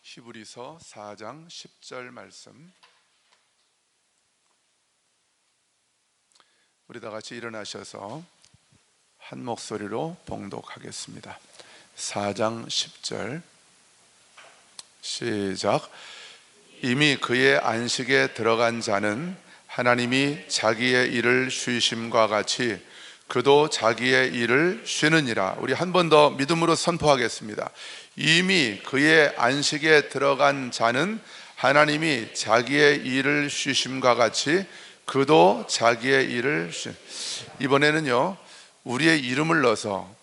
히브리서 4장 10절 말씀, 우리 다 같이 일어나셔서 한 목소리로 봉독하겠습니다. 4장 10절 시작. 이미 그의 안식에 들어간 자는 하나님이 자기의 일을 쉬심과 같이 그도 자기의 일을 쉬느니라. 우리 한 번 더 믿음으로 선포하겠습니다. 이미 그의 안식에 들어간 자는 하나님이 자기의 일을 쉬심과 같이 그도 자기의 일을 이번에는요, 우리의 이름을 넣어서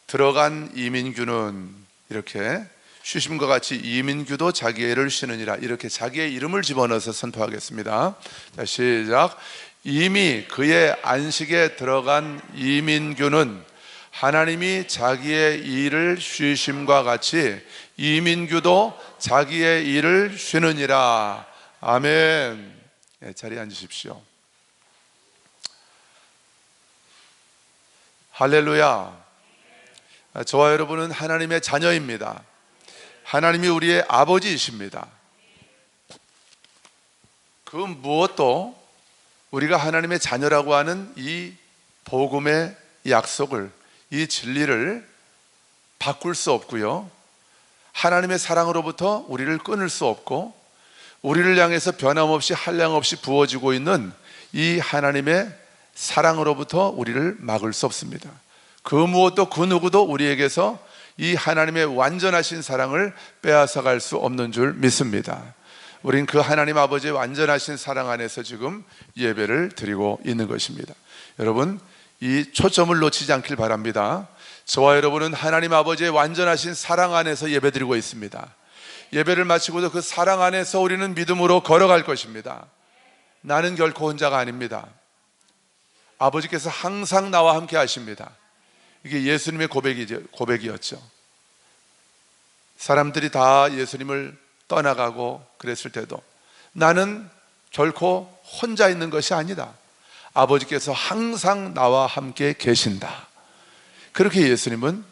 들어간 이민규는 이렇게 쉬심과 같이 이민규도 자기의 일을 쉬느니라, 이렇게 자기의 이름을 집어넣어서 선포하겠습니다. 자, 시작. 이미 그의 안식에 들어간 이민규는 하나님이 자기의 일을 쉬심과 같이 이민규도 자기의 일을 쉬느니라. 아멘. 네, 자리에 앉으십시오. 할렐루야. 저와 여러분은 하나님의 자녀입니다. 하나님이 우리의 아버지이십니다. 그 무엇도 우리가 하나님의 자녀라고 하는 이 복음의 약속을, 이 진리를 바꿀 수 없고요, 하나님의 사랑으로부터 우리를 끊을 수 없고, 우리를 향해서 변함없이 한량없이 부어지고 있는 이 하나님의 사랑으로부터 우리를 막을 수 없습니다. 그 무엇도 그 누구도 우리에게서 이 하나님의 완전하신 사랑을 빼앗아갈 수 없는 줄 믿습니다. 우린 그 하나님 아버지의 완전하신 사랑 안에서 지금 예배를 드리고 있는 것입니다. 여러분, 이 초점을 놓치지 않길 바랍니다. 저와 여러분은 하나님 아버지의 완전하신 사랑 안에서 예배드리고 있습니다. 예배를 마치고도 그 사랑 안에서 우리는 믿음으로 걸어갈 것입니다. 나는 결코 혼자가 아닙니다. 아버지께서 항상 나와 함께 하십니다. 이게 예수님의 고백이었죠. 사람들이 다 예수님을 떠나가고 그랬을 때도 나는 결코 혼자 있는 것이 아니다. 아버지께서 항상 나와 함께 계신다. 그렇게 예수님은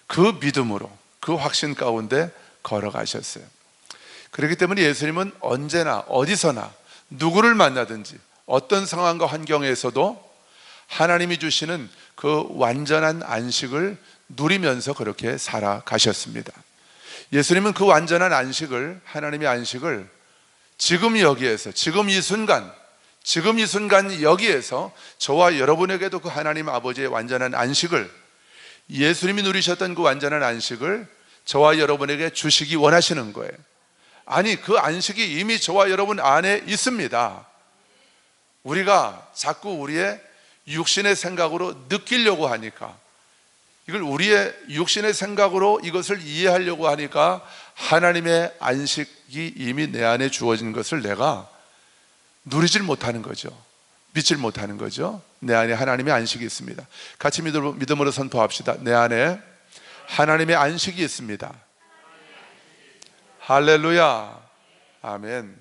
그 믿음으로, 그 확신 가운데 걸어가셨어요. 그렇기 때문에 예수님은 언제나 어디서나 누구를 만나든지 어떤 상황과 환경에서도 하나님이 주시는 그 완전한 안식을 누리면서 그렇게 살아가셨습니다. 예수님은 그 완전한 안식을, 하나님의 안식을 지금 여기에서, 지금 이 순간 여기에서 저와 여러분에게도 그 하나님 아버지의 완전한 안식을, 예수님이 누리셨던 그 완전한 안식을 저와 여러분에게 주시기 원하시는 거예요. 아니, 그 안식이 이미 저와 여러분 안에 있습니다. 우리가 자꾸 우리의 육신의 생각으로 느끼려고 하니까, 이걸 우리의 육신의 생각으로 이것을 이해하려고 하니까 하나님의 안식이 이미 내 안에 주어진 것을 내가 누리질 못하는 거죠. 믿질 못하는 거죠. 내 안에 하나님의 안식이 있습니다. 같이 믿음으로 선포합시다. 내 안에 하나님의 안식이 있습니다. 할렐루야. 아멘.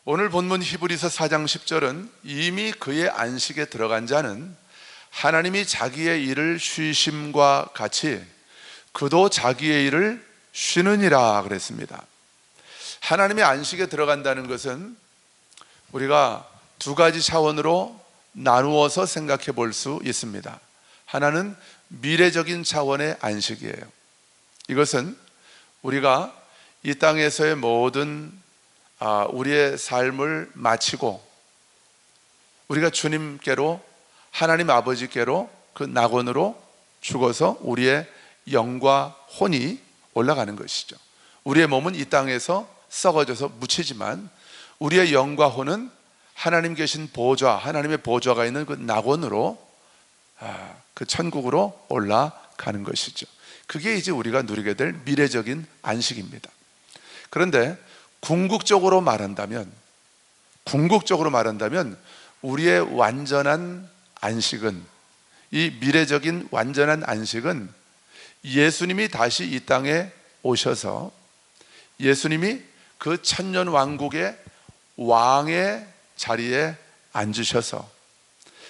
오늘 본문 히브리서 4장 10절은 이미 그의 안식에 들어간 자는 하나님이 자기의 일을 쉬심과 같이 그도 자기의 일을 쉬느니라 그랬습니다. 하나님의 안식에 들어간다는 것은 우리가 두 가지 차원으로 나누어서 생각해 볼 수 있습니다. 하나는 미래적인 차원의 안식이에요. 이것은 우리가 이 땅에서의 모든 우리의 삶을 마치고 우리가 주님께로, 하나님 아버지께로 그 낙원으로 죽어서 우리의 영과 혼이 올라가는 것이죠. 우리의 몸은 이 땅에서 썩어져서 묻히지만 우리의 영과 혼은 하나님 계신 보좌, 하나님의 보좌가 있는 그 낙원으로, 그 천국으로 올라가는 것이죠. 그게 이제 우리가 누리게 될 미래적인 안식입니다. 그런데 궁극적으로 말한다면 우리의 완전한 안식은, 이 미래적인 완전한 안식은 예수님이 다시 이 땅에 오셔서 예수님이 그 천년 왕국의 왕의 자리에 앉으셔서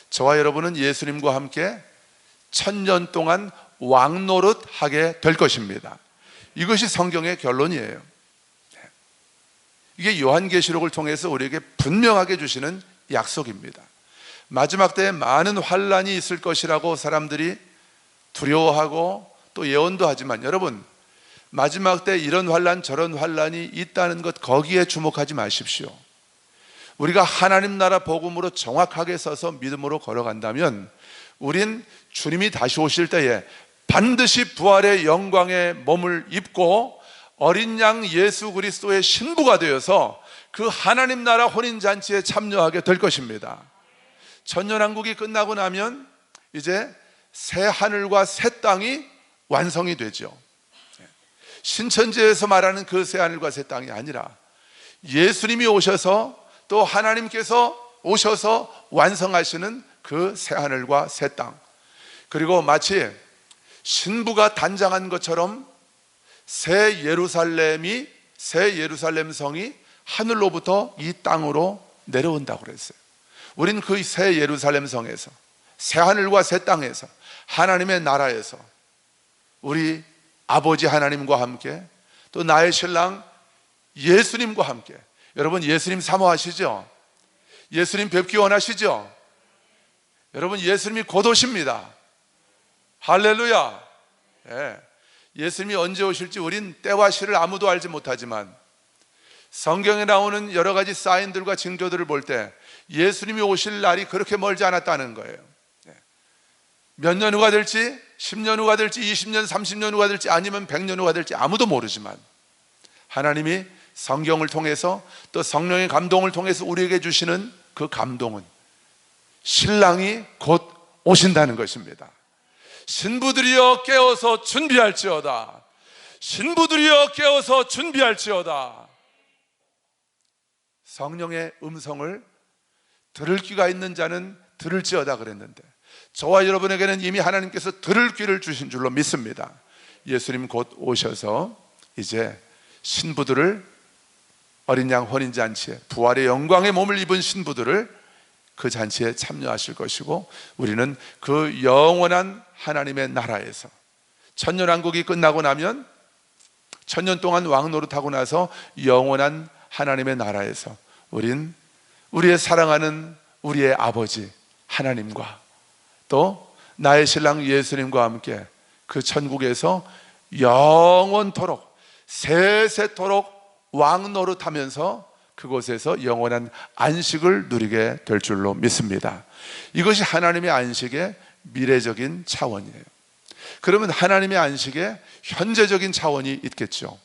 저와 여러분은 예수님과 함께 천년 동안 왕노릇하게 될 것입니다. 이것이 성경의 결론이에요. 이게 요한계시록을 통해서 우리에게 분명하게 주시는 약속입니다. 마지막 때에 많은 환란이 있을 것이라고 사람들이 두려워하고 또 예언도 하지만, 여러분, 마지막 때 이런 환란 저런 환란이 있다는 것, 거기에 주목하지 마십시오. 우리가 하나님 나라 복음으로 정확하게 서서 믿음으로 걸어간다면 우린 주님이 다시 오실 때에 반드시 부활의 영광의 몸을 입고 어린 양 예수 그리스도의 신부가 되어서 그 하나님 나라 혼인잔치에 참여하게 될 것입니다. 천년왕국이 끝나고 나면 이제 새 하늘과 새 땅이 완성이 되죠. 신천지에서 말하는 그 새 하늘과 새 땅이 아니라 예수님이 오셔서 또 하나님께서 오셔서 완성하시는 그 새 하늘과 새 땅, 그리고 마치 신부가 단장한 것처럼 새 예루살렘 성이 하늘로부터 이 땅으로 내려온다고 그랬어요. 우린 그 새 예루살렘 성에서, 새 하늘과 새 땅에서, 하나님의 나라에서 우리 아버지 하나님과 함께 또 나의 신랑 예수님과 함께, 여러분 예수님 사모하시죠? 예수님 뵙기 원하시죠? 여러분 예수님이 곧 오십니다. 할렐루야. 예수님이 언제 오실지 우린 때와 시를 아무도 알지 못하지만 성경에 나오는 여러 가지 사인들과 징조들을 볼 때 예수님이 오실 날이 그렇게 멀지 않았다는 거예요. 몇 년 후가 될지, 10년 후가 될지, 20년, 30년 후가 될지, 아니면 100년 후가 될지 아무도 모르지만 하나님이 성경을 통해서 또 성령의 감동을 통해서 우리에게 주시는 그 감동은 신랑이 곧 오신다는 것입니다. 신부들이여 깨어서 준비할지어다. 신부들이여 깨어서 준비할지어다. 성령의 음성을 들을 귀가 있는 자는 들을지어다 그랬는데 저와 여러분에게는 이미 하나님께서 들을 귀를 주신 줄로 믿습니다. 예수님 곧 오셔서 이제 신부들을, 어린 양 혼인잔치에 부활의 영광의 몸을 입은 신부들을 그 잔치에 참여하실 것이고 우리는 그 영원한 하나님의 나라에서 천년왕국이 끝나고 나면 천년 동안 왕노릇하고 나서 영원한 하나님의 나라에서 우린 우리의 사랑하는 우리의 아버지 하나님과 또 나의 신랑 예수님과 함께 그 천국에서 영원토록 세세토록 왕노릇하면서 그곳에서 영원한 안식을 누리게 될 줄로 믿습니다. 이것이 하나님의 안식의 미래적인 차원이에요. 그러면 하나님의 안식에 현재적인 차원이 있겠죠.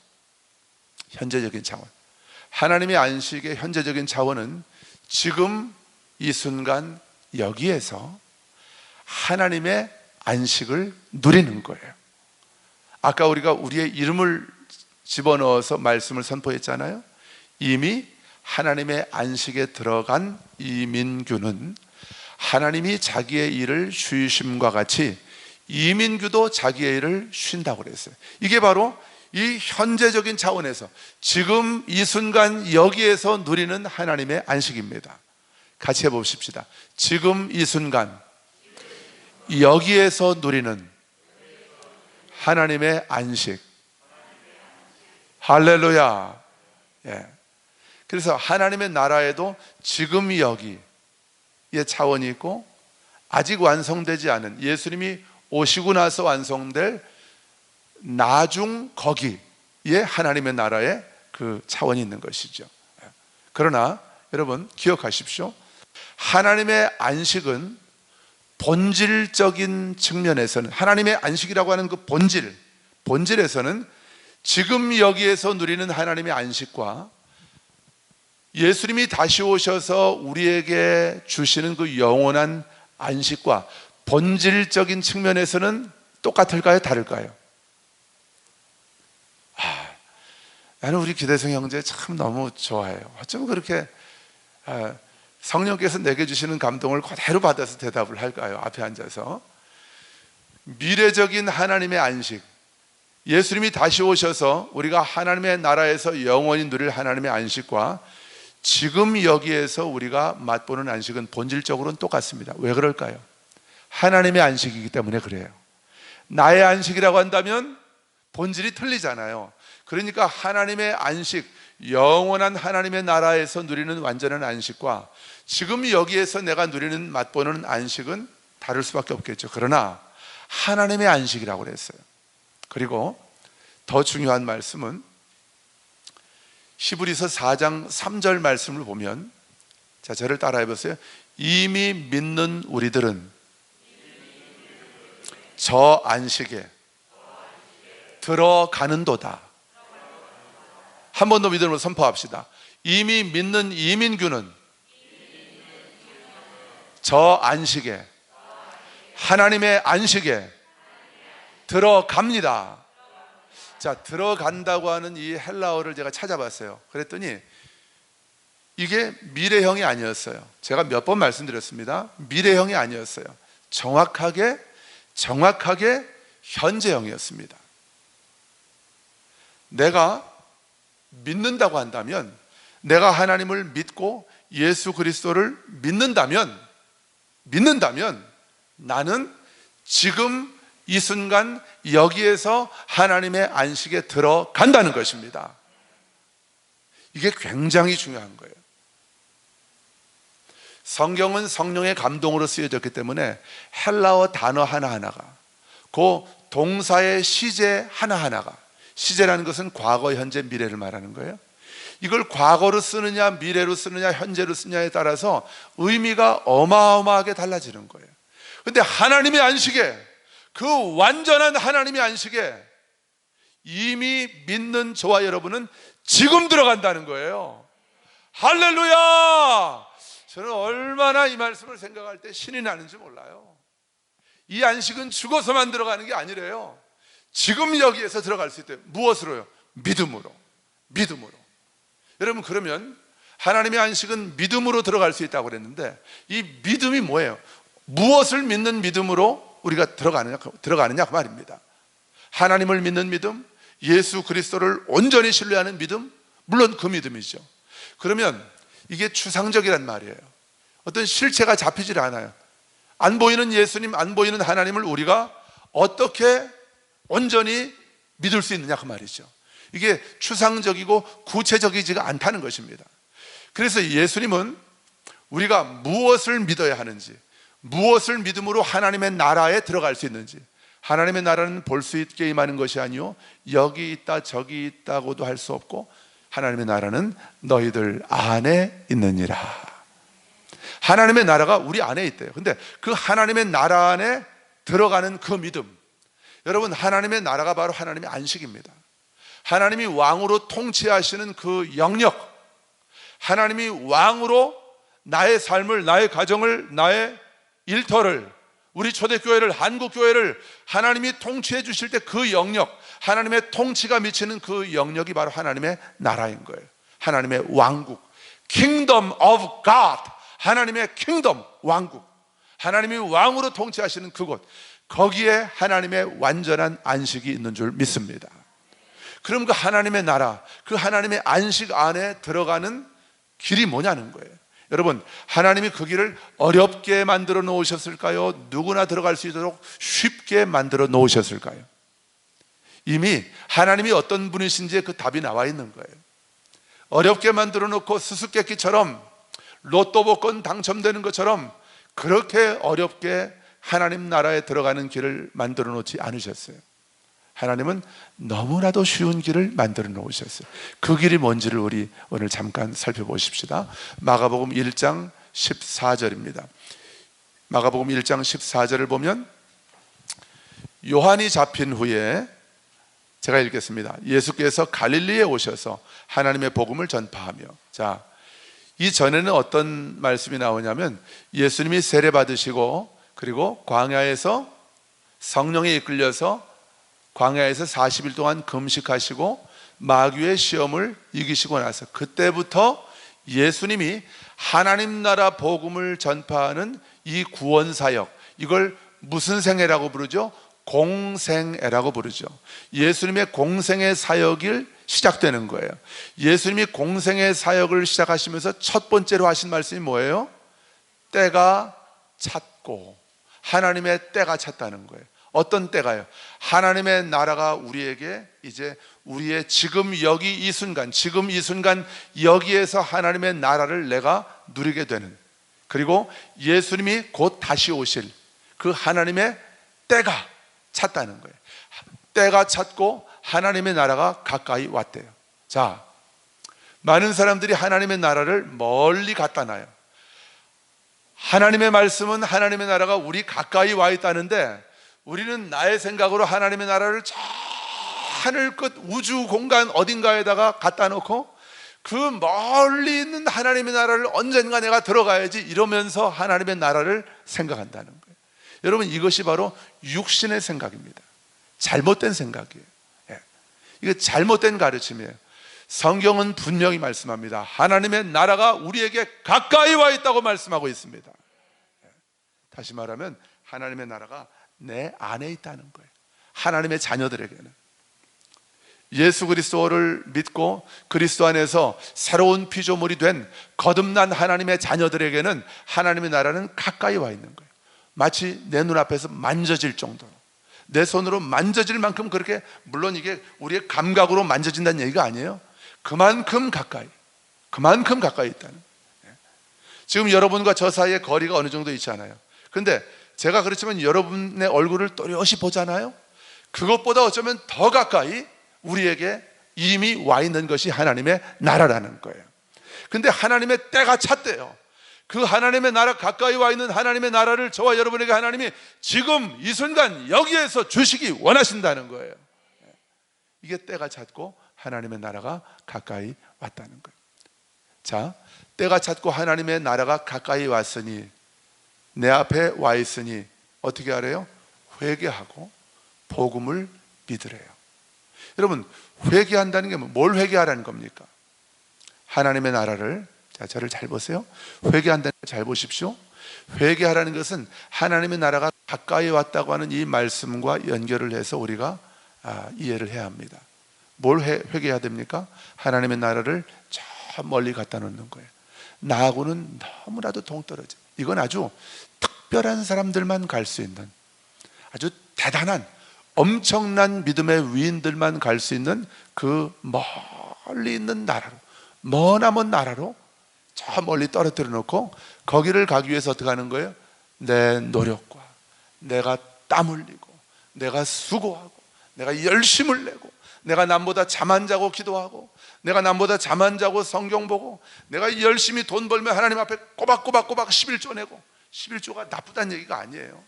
현재적인 차원. 하나님의 안식의 현재적인 차원은 지금 이 순간 여기에서 하나님의 안식을 누리는 거예요. 아까 우리가 우리의 이름을 집어넣어서 말씀을 선포했잖아요. 이미 하나님의 안식에 들어간 이민규는 하나님이 자기의 일을 쉬심과 같이 이민규도 자기의 일을 쉰다고 그랬어요. 이게 바로 이 현재적인 차원에서 지금 이 순간 여기에서 누리는 하나님의 안식입니다. 같이 해봅시다. 지금 이 순간 여기에서 누리는 하나님의 안식. 할렐루야. 그래서 하나님의 나라에도 지금 여기의 차원이 있고 아직 완성되지 않은, 예수님이 오시고 나서 완성될 나중 거기에 하나님의 나라의 그 차원이 있는 것이죠. 그러나 여러분 기억하십시오. 하나님의 안식은 본질적인 측면에서는, 하나님의 안식이라고 하는 그 본질에서는 지금 여기에서 누리는 하나님의 안식과 예수님이 다시 오셔서 우리에게 주시는 그 영원한 안식과 본질적인 측면에서는 똑같을까요? 다를까요? 나는 우리 기대성 형제 참 너무 좋아해요. 어쩜 그렇게 성령께서 내게 주시는 감동을 그대로 받아서 대답을 할까요? 앞에 앉아서. 미래적인 하나님의 안식, 예수님이 다시 오셔서 우리가 하나님의 나라에서 영원히 누릴 하나님의 안식과 지금 여기에서 우리가 맛보는 안식은 본질적으로는 똑같습니다. 왜 그럴까요? 하나님의 안식이기 때문에 그래요. 나의 안식이라고 한다면 본질이 틀리잖아요. 그러니까 하나님의 안식, 영원한 하나님의 나라에서 누리는 완전한 안식과 지금 여기에서 내가 누리는 맛보는 안식은 다를 수밖에 없겠죠. 그러나 하나님의 안식이라고 그랬어요. 그리고 더 중요한 말씀은 히브리서 4장 3절 말씀을 보면, 자, 저를 따라해 보세요. 이미 믿는 우리들은 저 안식에 들어가는도다. 한 번 더 믿음으로 선포합시다. 이미 믿는 이민규는 저 안식에, 하나님의 안식에 들어갑니다. 자, 들어간다고 하는 이 헬라어를 제가 찾아봤어요. 그랬더니 이게 미래형이 아니었어요. 제가 몇 번 말씀드렸습니다. 미래형이 아니었어요. 정확하게 현재형이었습니다. 내가 믿는다고 한다면, 내가 하나님을 믿고 예수 그리스도를 믿는다면 나는 지금 이 순간 여기에서 하나님의 안식에 들어간다는 것입니다. 이게 굉장히 중요한 거예요. 성경은 성령의 감동으로 쓰여졌기 때문에 헬라어 단어 하나하나가, 그 동사의 시제 하나하나가, 시제라는 것은 과거, 현재, 미래를 말하는 거예요. 이걸 과거로 쓰느냐, 미래로 쓰느냐, 현재로 쓰느냐에 따라서 의미가 어마어마하게 달라지는 거예요. 그런데 하나님의 안식에, 그 완전한 하나님의 안식에 이미 믿는 저와 여러분은 지금 들어간다는 거예요. 할렐루야! 저는 얼마나 이 말씀을 생각할 때 신이 나는지 몰라요. 이 안식은 죽어서만 들어가는 게 아니래요. 지금 여기에서 들어갈 수 있대요. 무엇으로요? 믿음으로. 여러분, 그러면 하나님의 안식은 믿음으로 들어갈 수 있다고 그랬는데, 이 믿음이 뭐예요? 무엇을 믿는 믿음으로 우리가 들어가느냐 그 말입니다. 하나님을 믿는 믿음, 예수 그리스도를 온전히 신뢰하는 믿음, 물론 그 믿음이죠. 그러면 이게 추상적이란 말이에요. 어떤 실체가 잡히질 않아요. 안 보이는 예수님, 안 보이는 하나님을 우리가 어떻게 온전히 믿을 수 있느냐 그 말이죠. 이게 추상적이고 구체적이지가 않다는 것입니다. 그래서 예수님은 우리가 무엇을 믿어야 하는지, 무엇을 믿음으로 하나님의 나라에 들어갈 수 있는지, 하나님의 나라는 볼 수 있게 임하는 것이 아니요 여기 있다 저기 있다고도 할 수 없고, 하나님의 나라는 너희들 안에 있느니라. 하나님의 나라가 우리 안에 있대요. 근데 그 하나님의 나라 안에 들어가는 그 믿음, 여러분, 하나님의 나라가 바로 하나님의 안식입니다. 하나님이 왕으로 통치하시는 그 영역, 하나님이 왕으로 나의 삶을, 나의 가정을, 나의 일터를, 우리 초대교회를, 한국교회를 하나님이 통치해 주실 때 그 영역, 하나님의 통치가 미치는 그 영역이 바로 하나님의 나라인 거예요. 하나님의 왕국, Kingdom of God, 하나님의 킹덤, 왕국, 하나님이 왕으로 통치하시는 그곳, 거기에 하나님의 완전한 안식이 있는 줄 믿습니다. 그럼 그 하나님의 나라, 그 하나님의 안식 안에 들어가는 길이 뭐냐는 거예요. 여러분, 하나님이 그 길을 어렵게 만들어 놓으셨을까요? 누구나 들어갈 수 있도록 쉽게 만들어 놓으셨을까요? 이미 하나님이 어떤 분이신지에 그 답이 나와 있는 거예요. 어렵게 만들어 놓고 수수께끼처럼 로또 복권 당첨되는 것처럼 그렇게 어렵게 하나님 나라에 들어가는 길을 만들어 놓지 않으셨어요. 하나님은 너무나도 쉬운 길을 만들어 놓으셨어요. 그 길이 뭔지를 우리 오늘 잠깐 살펴보십시다. 마가복음 1장 14절입니다. 마가복음 1장 14절을 보면, 요한이 잡힌 후에, 제가 읽겠습니다. 예수께서 갈릴리에 오셔서 하나님의 복음을 전파하며. 자, 이 전에는 어떤 말씀이 나오냐면, 예수님이 세례 받으시고 그리고 광야에서 성령에 이끌려서 광야에서 40일 동안 금식하시고 마귀의 시험을 이기시고 나서, 그때부터 예수님이 하나님 나라 복음을 전파하는 이 구원 사역, 이걸 무슨 생애라고 부르죠? 공생애라고 부르죠. 예수님의 공생애 사역이 시작되는 거예요. 예수님이 공생애 사역을 시작하시면서 첫 번째로 하신 말씀이 뭐예요? 때가 찼고, 하나님의 때가 찼다는 거예요. 어떤 때가요? 하나님의 나라가 우리에게 이제 우리의 지금 여기 이 순간, 지금 이 순간 여기에서 하나님의 나라를 내가 누리게 되는, 그리고 예수님이 곧 다시 오실 그 하나님의 때가 찼다는 거예요. 때가 찼고 하나님의 나라가 가까이 왔대요. 자, 많은 사람들이 하나님의 나라를 멀리 갖다 놔요. 하나님의 말씀은 하나님의 나라가 우리 가까이 와 있다는데, 우리는 나의 생각으로 하나님의 나라를 저 하늘 끝 우주 공간 어딘가에다가 갖다 놓고 그 멀리 있는 하나님의 나라를 언젠가 내가 들어가야지 이러면서 하나님의 나라를 생각한다는 거예요. 여러분, 이것이 바로 육신의 생각입니다. 잘못된 생각이에요. 이거 잘못된 가르침이에요. 성경은 분명히 말씀합니다. 하나님의 나라가 우리에게 가까이 와 있다고 말씀하고 있습니다. 다시 말하면 하나님의 나라가 내 안에 있다는 거예요. 하나님의 자녀들에게는, 예수 그리스도를 믿고 그리스도 안에서 새로운 피조물이 된 거듭난 하나님의 자녀들에게는 하나님의 나라는 가까이 와 있는 거예요. 마치 내 눈앞에서 만져질 정도로, 내 손으로 만져질 만큼, 그렇게, 물론 이게 우리의 감각으로 만져진다는 얘기가 아니에요. 그만큼 가까이 있다는. 지금 여러분과 저 사이의 거리가 어느 정도 있지 않아요? 근데 제가 그렇지만 여러분의 얼굴을 또렷이 보잖아요. 그것보다 어쩌면 더 가까이 우리에게 이미 와 있는 것이 하나님의 나라라는 거예요. 근데 하나님의 때가 찼대요. 그 하나님의 나라, 가까이 와 있는 하나님의 나라를 저와 여러분에게 하나님이 지금 이 순간 여기에서 주시기 원하신다는 거예요. 이게 때가 찼고 하나님의 나라가 가까이 왔다는 거예요. 자, 때가 찼고 하나님의 나라가 가까이 왔으니, 내 앞에 와 있으니 어떻게 하래요? 회개하고 복음을 믿으래요. 여러분, 회개한다는 게 뭘 회개하라는 겁니까? 하나님의 나라를, 자, 저를 잘 보세요. 회개한다는 걸 잘 보십시오. 회개하라는 것은 하나님의 나라가 가까이 왔다고 하는 이 말씀과 연결을 해서 우리가 이해를 해야 합니다. 뭘 회개해야 됩니까? 하나님의 나라를 저 멀리 갖다 놓는 거예요. 나하고는 너무나도 동떨어져. 이건 아주 특별한 사람들만 갈 수 있는, 아주 대단한 엄청난 믿음의 위인들만 갈 수 있는 그 멀리 있는 나라로, 머나먼 나라로 저 멀리 떨어뜨려 놓고 거기를 가기 위해서 어떻게 하는 거예요? 내 노력과 내가 땀 흘리고 내가 수고하고 내가 열심을 내고, 내가 남보다 잠 안 자고 기도하고, 내가 남보다 잠 안 자고 성경 보고, 내가 열심히 돈 벌면 하나님 앞에 꼬박꼬박 11조 내고, 11조가 나쁘다는 얘기가 아니에요.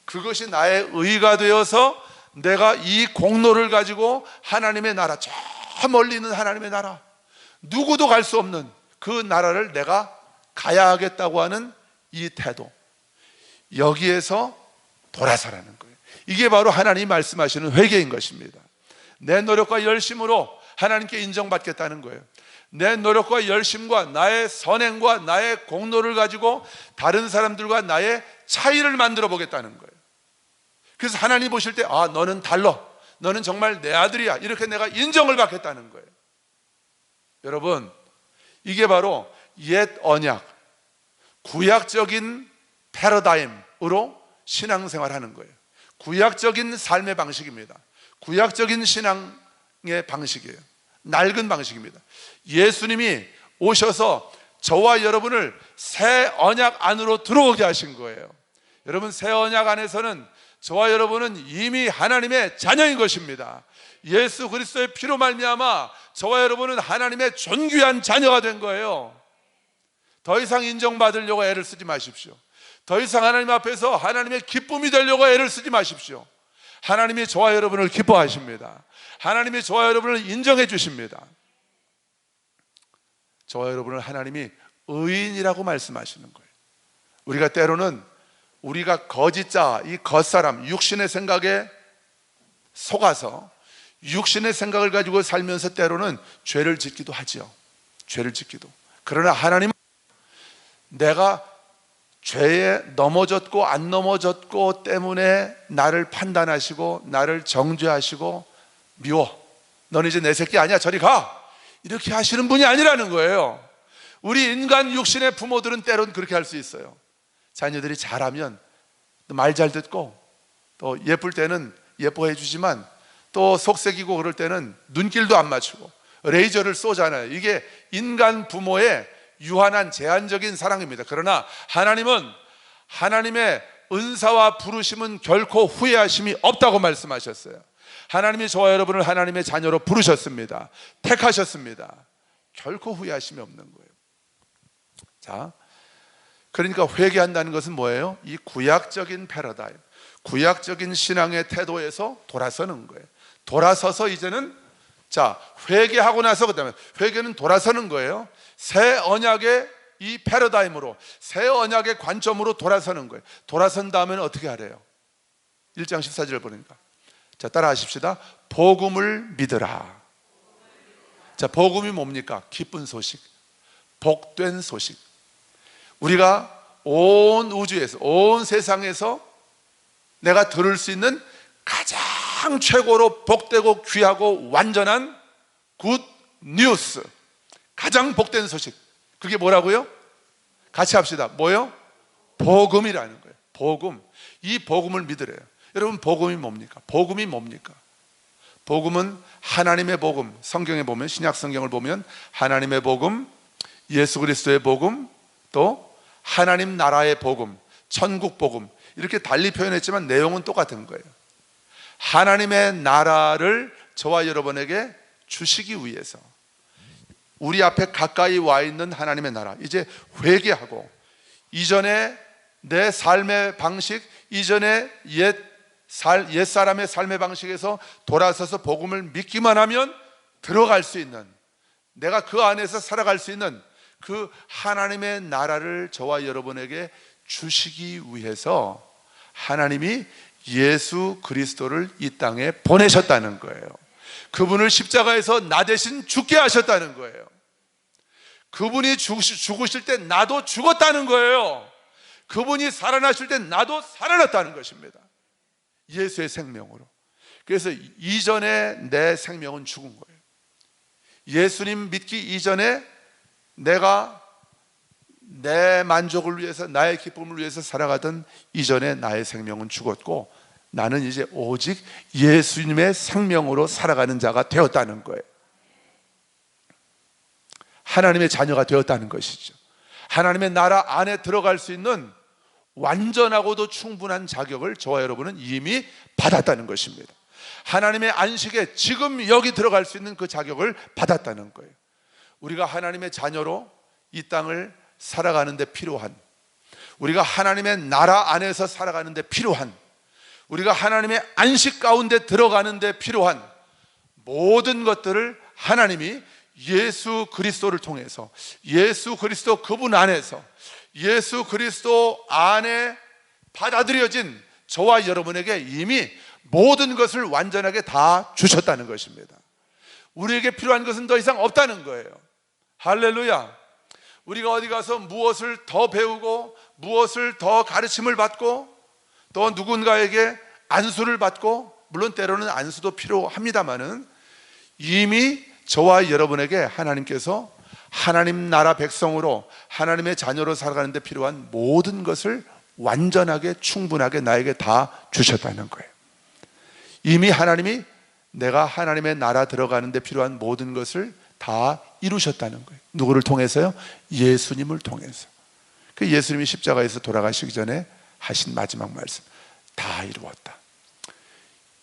그것이 나의 의가 되어서 내가 이 공로를 가지고 하나님의 나라, 저 멀리 있는 하나님의 나라, 누구도 갈 수 없는 그 나라를 내가 가야 하겠다고 하는 이 태도, 여기에서 돌아서라는 거예요. 이게 바로 하나님이 말씀하시는 회개인 것입니다. 내 노력과 열심으로 하나님께 인정받겠다는 거예요. 내 노력과 열심과 나의 선행과 나의 공로를 가지고 다른 사람들과 나의 차이를 만들어 보겠다는 거예요. 그래서 하나님 보실 때, 아, 너는 달라, 너는 정말 내 아들이야, 이렇게 내가 인정을 받겠다는 거예요. 여러분, 이게 바로 옛 언약, 구약적인 패러다임으로 신앙생활하는 거예요. 구약적인 삶의 방식입니다. 구약적인 신앙의 방식이에요. 낡은 방식입니다. 예수님이 오셔서 저와 여러분을 새 언약 안으로 들어오게 하신 거예요. 여러분, 새 언약 안에서는 저와 여러분은 이미 하나님의 자녀인 것입니다. 예수 그리스도의 피로 말미암아 저와 여러분은 하나님의 존귀한 자녀가 된 거예요. 더 이상 인정받으려고 애를 쓰지 마십시오. 더 이상 하나님 앞에서 하나님의 기쁨이 되려고 애를 쓰지 마십시오. 하나님이 저와 여러분을 기뻐하십니다. 하나님이 저와 여러분을 인정해 주십니다. 저와 여러분을 하나님이 의인이라고 말씀하시는 거예요. 우리가 때로는 우리가 거짓자, 이 겉사람, 육신의 생각에 속아서 육신의 생각을 가지고 살면서 때로는 죄를 짓기도 하지요. 죄를 짓기도. 그러나 하나님은 내가 죄에 넘어졌고 안 넘어졌고 때문에 나를 판단하시고 나를 정죄하시고 미워, 너는 이제 내 새끼 아니야, 저리 가, 이렇게 하시는 분이 아니라는 거예요. 우리 인간 육신의 부모들은 때로는 그렇게 할 수 있어요. 자녀들이 잘하면 말 잘 듣고 또 예쁠 때는 예뻐해 주지만 또 속색이고 그럴 때는 눈길도 안 맞추고 레이저를 쏘잖아요. 이게 인간 부모의 유한한 제한적인 사랑입니다. 그러나 하나님은 하나님의 은사와 부르심은 결코 후회하심이 없다고 말씀하셨어요. 하나님이 저와 여러분을 하나님의 자녀로 부르셨습니다. 택하셨습니다. 결코 후회하심이 없는 거예요. 자, 그러니까 회개한다는 것은 뭐예요? 이 구약적인 패러다임, 구약적인 신앙의 태도에서 돌아서는 거예요. 돌아서서 이제는 자, 회개하고 나서 그다음에 회개는 돌아서는 거예요. 새 언약의 이 패러다임으로, 새 언약의 관점으로 돌아서는 거예요. 돌아선 다음에는 어떻게 하래요? 1장 14절 보니까, 자, 따라 하십시다. 복음을 믿으라. 자, 복음이 뭡니까? 기쁜 소식, 복된 소식. 우리가 온 우주에서, 온 세상에서 내가 들을 수 있는 가장 최고로 복되고 귀하고 완전한 굿 뉴스, 가장 복된 소식, 그게 뭐라고요? 같이 합시다. 뭐요? 복음이라는 거예요. 복음. 이 복음을 믿으래요. 여러분, 복음이 뭡니까? 복음이 뭡니까? 복음은 하나님의 복음. 성경에 보면, 신약 성경을 보면 하나님의 복음, 예수 그리스도의 복음, 또 하나님 나라의 복음, 천국 복음, 이렇게 달리 표현했지만 내용은 똑같은 거예요. 하나님의 나라를 저와 여러분에게 주시기 위해서, 우리 앞에 가까이 와 있는 하나님의 나라, 이제 회개하고 이전에 내 삶의 방식, 이전에 옛사람의 삶의 방식에서 돌아서서 복음을 믿기만 하면 들어갈 수 있는, 내가 그 안에서 살아갈 수 있는 그 하나님의 나라를 저와 여러분에게 주시기 위해서 하나님이 예수 그리스도를 이 땅에 보내셨다는 거예요. 그분을 십자가에서 나 대신 죽게 하셨다는 거예요. 그분이 죽으실 때 나도 죽었다는 거예요. 그분이 살아나실 때 나도 살아났다는 것입니다. 예수의 생명으로. 그래서 이전에 내 생명은 죽은 거예요. 예수님 믿기 이전에 내가 내 만족을 위해서, 나의 기쁨을 위해서 살아가던 이전에 나의 생명은 죽었고, 나는 이제 오직 예수님의 생명으로 살아가는 자가 되었다는 거예요. 하나님의 자녀가 되었다는 것이죠. 하나님의 나라 안에 들어갈 수 있는 완전하고도 충분한 자격을 저와 여러분은 이미 받았다는 것입니다. 하나님의 안식에 지금 여기 들어갈 수 있는 그 자격을 받았다는 거예요. 우리가 하나님의 자녀로 이 땅을 살아가는 데 필요한, 우리가 하나님의 나라 안에서 살아가는 데 필요한, 우리가 하나님의 안식 가운데 들어가는 데 필요한 모든 것들을 하나님이 예수 그리스도를 통해서, 예수 그리스도 그분 안에서, 예수 그리스도 안에 받아들여진 저와 여러분에게 이미 모든 것을 완전하게 다 주셨다는 것입니다. 우리에게 필요한 것은 더 이상 없다는 거예요. 할렐루야. 우리가 어디 가서 무엇을 더 배우고, 무엇을 더 가르침을 받고, 또 누군가에게 안수를 받고, 물론 때로는 안수도 필요합니다마는 이미 저와 여러분에게 하나님께서 하나님 나라 백성으로, 하나님의 자녀로 살아가는 데 필요한 모든 것을 완전하게 충분하게 나에게 다 주셨다는 거예요. 이미 하나님이 내가 하나님의 나라 들어가는 데 필요한 모든 것을 다 이루셨다는 거예요. 누구를 통해서요? 예수님을 통해서. 그 예수님이 십자가에서 돌아가시기 전에 하신 마지막 말씀, 다 이루었다.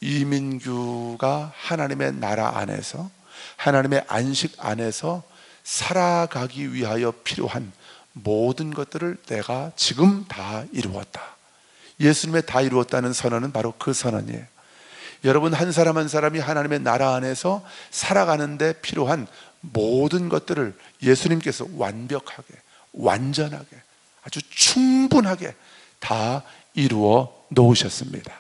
이민규가 하나님의 나라 안에서, 하나님의 안식 안에서 살아가기 위하여 필요한 모든 것들을 내가 지금 다 이루었다. 예수님의 다 이루었다는 선언은 바로 그 선언이에요. 여러분 한 사람 한 사람이 하나님의 나라 안에서 살아가는 데 필요한 모든 것들을 예수님께서 완벽하게, 완전하게, 아주 충분하게 다 이루어 놓으셨습니다.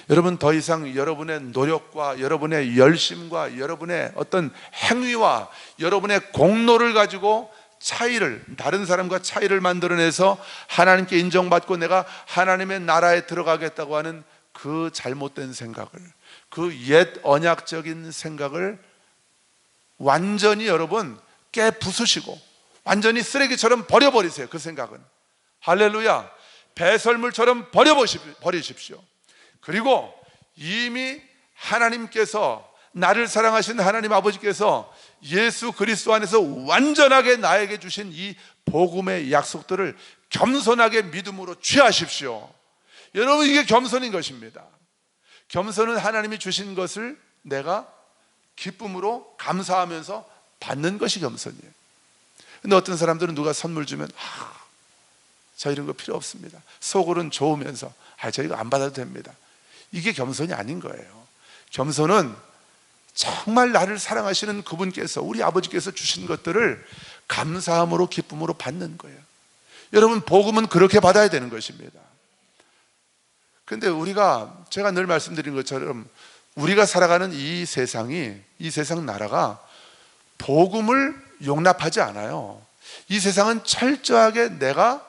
여러분 더 이상 여러분의 노력과 여러분의 열심과 여러분의 어떤 행위와 여러분의 공로를 가지고 차이를, 다른 사람과 차이를 만들어내서 하나님께 인정받고 내가 하나님의 나라에 들어가겠다고 하는 그 잘못된 생각을, 그 옛 언약적인 생각을 완전히 여러분 깨부수시고 완전히 쓰레기처럼 버려버리세요. 그 생각은. 할렐루야. 배설물처럼 버리십시오. 그리고 이미 하나님께서, 나를 사랑하신 하나님 아버지께서 예수 그리스도 안에서 완전하게 나에게 주신 이 복음의 약속들을 겸손하게 믿음으로 취하십시오. 여러분, 이게 겸손인 것입니다. 겸손은 하나님이 주신 것을 내가 기쁨으로 감사하면서 받는 것이 겸손이에요. 근데 어떤 사람들은 누가 선물 주면 저 이런 거 필요 없습니다. 속으로는 좋으면서 저 이거 안 받아도 됩니다. 이게 겸손이 아닌 거예요. 겸손은 정말 나를 사랑하시는 그분께서, 우리 아버지께서 주신 것들을 감사함으로 기쁨으로 받는 거예요. 여러분, 복음은 그렇게 받아야 되는 것입니다. 근데 제가 늘 말씀드린 것처럼 우리가 살아가는 이 세상이, 이 세상 나라가 복음을 용납하지 않아요. 이 세상은 철저하게 내가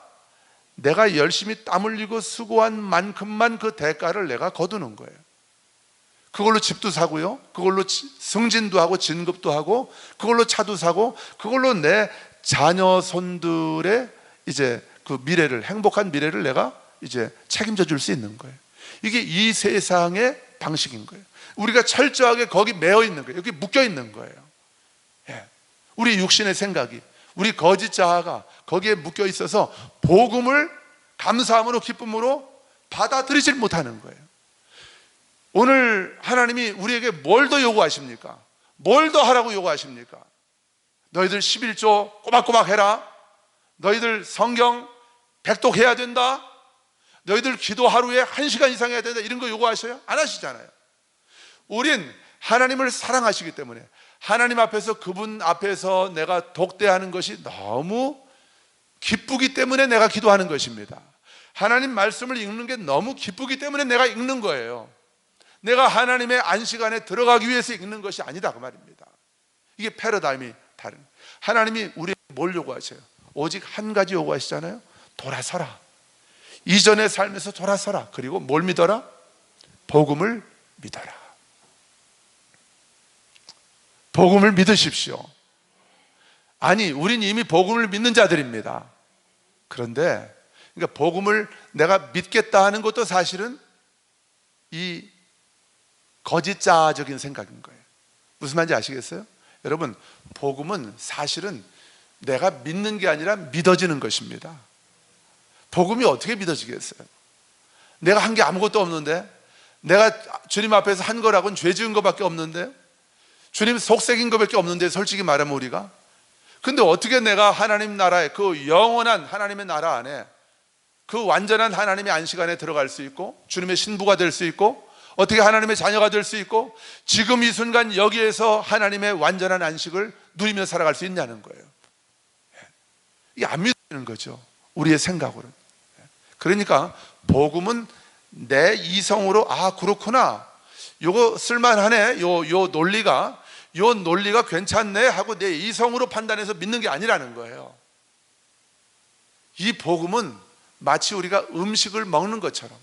열심히 땀 흘리고 수고한 만큼만 그 대가를 내가 거두는 거예요. 그걸로 집도 사고요, 그걸로 승진도 하고 진급도 하고, 그걸로 차도 사고, 그걸로 내 자녀 손들의 이제 그 미래를, 행복한 미래를 내가 이제 책임져 줄 수 있는 거예요. 이게 이 세상의 방식인 거예요. 우리가 철저하게 거기 매여 있는 거예요. 여기 묶여 있는 거예요. 우리 육신의 생각이, 우리 거짓 자아가 거기에 묶여 있어서 복음을 감사함으로 기쁨으로 받아들이질 못하는 거예요. 오늘 하나님이 우리에게 뭘 더 요구하십니까? 뭘 더 하라고 요구하십니까? 너희들 11조 꼬박꼬박 해라. 너희들 성경 백독해야 된다. 너희들 기도 하루에 1시간 이상 해야 된다. 이런 거 요구하셔요? 안 하시잖아요. 우린 하나님을 사랑하시기 때문에, 하나님 앞에서, 그분 앞에서 내가 독대하는 것이 너무 기쁘기 때문에 내가 기도하는 것입니다. 하나님 말씀을 읽는 게 너무 기쁘기 때문에 내가 읽는 거예요. 내가 하나님의 안식 안에 들어가기 위해서 읽는 것이 아니다, 그 말입니다. 이게 패러다임이 다른. 하나님이 우리에게 뭘 요구하세요? 오직 한 가지 요구하시잖아요. 돌아서라. 이전의 삶에서 돌아서라. 그리고 뭘 믿어라? 복음을 믿어라. 복음을 믿으십시오. 아니, 우린 이미 복음을 믿는 자들입니다. 그런데 그러니까 복음을 내가 믿겠다 하는 것도 사실은 이 거짓자적인 생각인 거예요. 무슨 말인지 아시겠어요? 여러분, 복음은 사실은 내가 믿는 게 아니라 믿어지는 것입니다. 복음이 어떻게 믿어지겠어요? 내가 한 게 아무것도 없는데, 내가 주님 앞에서 한 거라고는 죄 지은 것밖에 없는데, 주님 속삭인 것밖에 없는데, 솔직히 말하면 우리가. 근데 어떻게 내가 하나님 나라에, 그 영원한 하나님의 나라 안에, 그 완전한 하나님의 안식 안에 들어갈 수 있고, 주님의 신부가 될 수 있고, 어떻게 하나님의 자녀가 될 수 있고, 지금 이 순간 여기에서 하나님의 완전한 안식을 누리며 살아갈 수 있냐는 거예요. 이게 안 믿어지는 거죠, 우리의 생각으로는. 그러니까 복음은 내 이성으로 그렇구나, 요거 쓸만하네, 요 논리가 괜찮네 하고 내 이성으로 판단해서 믿는 게 아니라는 거예요. 이 복음은 마치 우리가 음식을 먹는 것처럼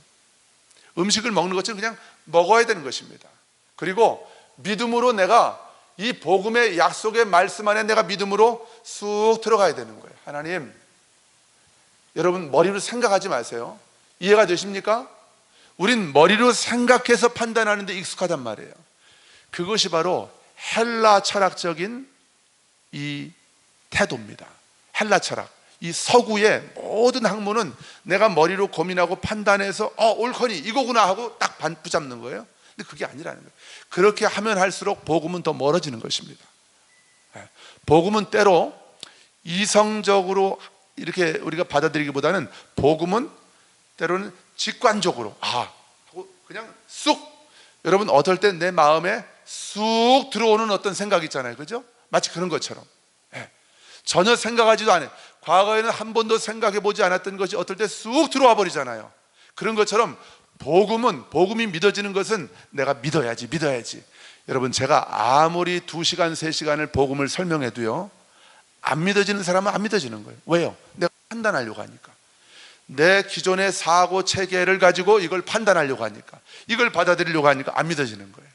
그냥 먹어야 되는 것입니다. 그리고 믿음으로 내가 이 복음의 약속의 말씀 안에 내가 믿음으로 쑥 들어가야 되는 거예요. 하나님, 여러분 머리로 생각하지 마세요. 이해가 되십니까? 우린 머리로 생각해서 판단하는 데 익숙하단 말이에요. 그것이 바로 헬라 철학적인 이 태도입니다. 헬라 철학, 이 서구의 모든 학문은 내가 머리로 고민하고 판단해서 옳거니 이거구나 하고 딱 붙잡는 거예요. 근데 그게 아니라는 거예요. 그렇게 하면 할수록 복음은 더 멀어지는 것입니다. 복음은 때로 이성적으로 이렇게 우리가 받아들이기보다는, 복음은 때로는 직관적으로 하고 그냥 쑥, 여러분 어떨 때 내 마음에 쑥 들어오는 어떤 생각이 있잖아요, 그죠? 마치 그런 것처럼 전혀 생각하지도 않아요. 과거에는 한 번도 생각해 보지 않았던 것이 어떨 때 쑥 들어와 버리잖아요. 그런 것처럼 복음이 믿어지는 것은 내가 믿어야지. 여러분, 제가 아무리 2시간 3시간을 복음을 설명해도요, 안 믿어지는 사람은 안 믿어지는 거예요. 왜요? 내가 판단하려고 하니까. 내 기존의 사고 체계를 가지고 이걸 판단하려고 하니까, 이걸 받아들이려고 하니까 안 믿어지는 거예요.